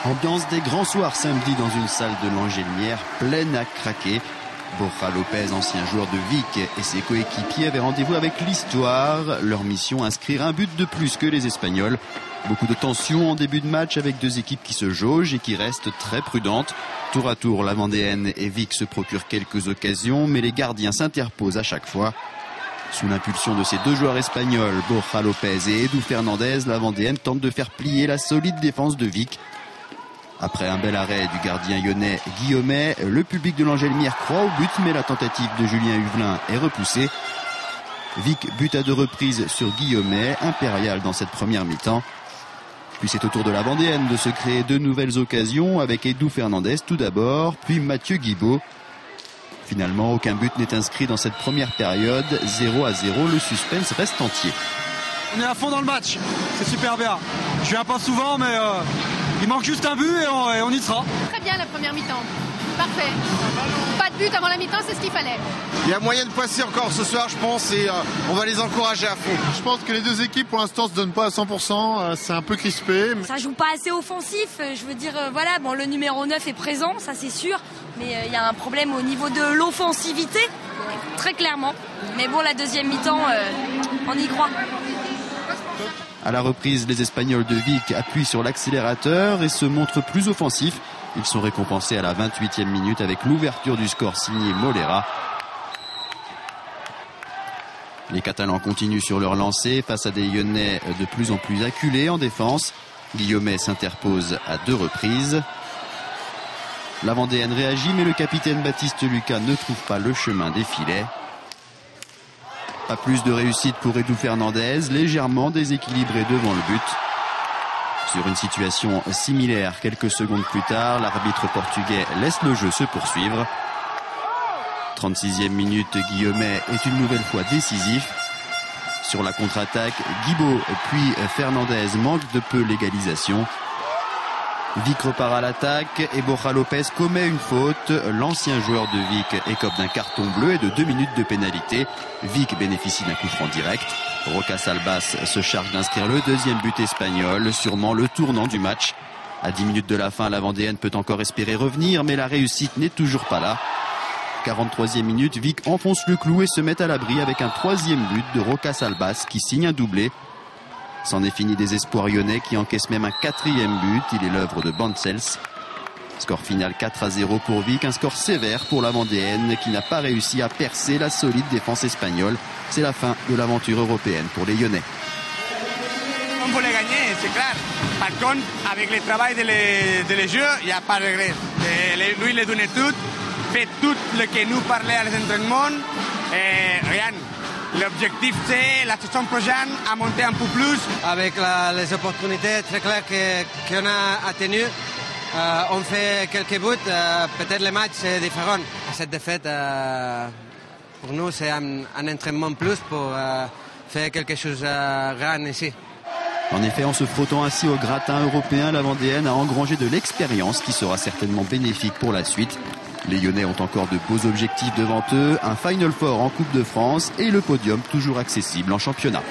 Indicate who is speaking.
Speaker 1: Ambiance des grands soirs samedi dans une salle de l'Angélemière pleine à craquer. Borja Lopez, ancien joueur de Vic, et ses coéquipiers avaient rendez-vous avec l'histoire. Leur mission, inscrire un but de plus que les Espagnols. Beaucoup de tension en début de match avec deux équipes qui se jaugent et qui restent très prudentes. Tour à tour, la Vendéenne et Vic se procurent quelques occasions, mais les gardiens s'interposent à chaque fois. Sous l'impulsion de ces deux joueurs espagnols, Borja Lopez et Edu Fernandez, la Vendéenne tente de faire plier la solide défense de Vic. Après un bel arrêt du gardien lyonnais Guillaumet, le public de l'Angélemière croit au but, mais la tentative de Julien Huvelin est repoussée. Vic bute à deux reprises sur Guillaumet, impérial dans cette première mi-temps. Puis c'est au tour de la Vendéenne de se créer de nouvelles occasions avec Edu Fernandez tout d'abord, puis Mathieu Guibaud. Finalement, aucun but n'est inscrit dans cette première période. 0-0, le suspense reste entier.
Speaker 2: On est à fond dans le match, c'est super bien. Je viens pas souvent, mais il manque juste un but et on y sera.
Speaker 3: Très bien la première mi-temps, parfait. Pas de but avant la mi-temps, c'est ce qu'il fallait.
Speaker 4: Il y a moyen de passer encore ce soir, je pense, et on va les encourager à fond.
Speaker 5: Je pense que les deux équipes, pour l'instant, se donnent pas à 100%. C'est un peu crispé.
Speaker 6: Ça joue pas assez offensif. Je veux dire, voilà, bon, le numéro 9 est présent, ça c'est sûr. Mais il y a un problème au niveau de l'offensivité, très clairement. Mais bon, la deuxième mi-temps, on y croit.
Speaker 1: À la reprise, les Espagnols de Vic appuient sur l'accélérateur et se montrent plus offensifs. Ils sont récompensés à la 28e minute avec l'ouverture du score signé Molera. Les Catalans continuent sur leur lancée face à des Lyonnais de plus en plus acculés en défense. Guillaumet s'interpose à deux reprises. La Vendéenne réagit, mais le capitaine Baptiste Lucas ne trouve pas le chemin des filets. Pas plus de réussite pour Edu Fernandez, légèrement déséquilibré devant le but. Sur une situation similaire, quelques secondes plus tard, l'arbitre portugais laisse le jeu se poursuivre. 36e minute, Guillaumet est une nouvelle fois décisif. Sur la contre-attaque, Guibaud puis Fernandez manquent de peu l'égalisation. Vic repart à l'attaque et Borja Lopez commet une faute. L'ancien joueur de Vic écope d'un carton bleu et de 2 minutes de pénalité. Vic bénéficie d'un coup franc direct. Roca Salbas se charge d'inscrire le deuxième but espagnol, sûrement le tournant du match. À 10 minutes de la fin, la Vendéenne peut encore espérer revenir, mais la réussite n'est toujours pas là. 43e minute, Vic enfonce le clou et se met à l'abri avec un troisième but de Roca Salbas qui signe un doublé. C'en est fini des espoirs lyonnais qui encaissent même un quatrième but. Il est l'œuvre de Bancels. Score final 4-0 pour Vic, un score sévère pour la Vendéenne qui n'a pas réussi à percer la solide défense espagnole. C'est la fin de l'aventure européenne pour les Lyonnais.
Speaker 7: On voulait gagner, c'est clair. Par contre, avec le travail de les jeux, il n'y a pas de regret. Lui, il a donné tout, fait tout ce que nous parlait à l'entraînement. Et rien. L'objectif, c'est la saison prochaine à monter un peu plus.
Speaker 8: Avec les opportunités très claires qu'on a tenues, on fait quelques buts. Peut-être le match est différent. Cette défaite, pour nous, c'est un entraînement plus pour faire quelque chose de grand ici.
Speaker 1: En effet, en se frottant ainsi au gratin européen, la Vendéenne a engrangé de l'expérience qui sera certainement bénéfique pour la suite. Les Lyonnais ont encore de beaux objectifs devant eux, un Final Four en Coupe de France et le podium toujours accessible en championnat.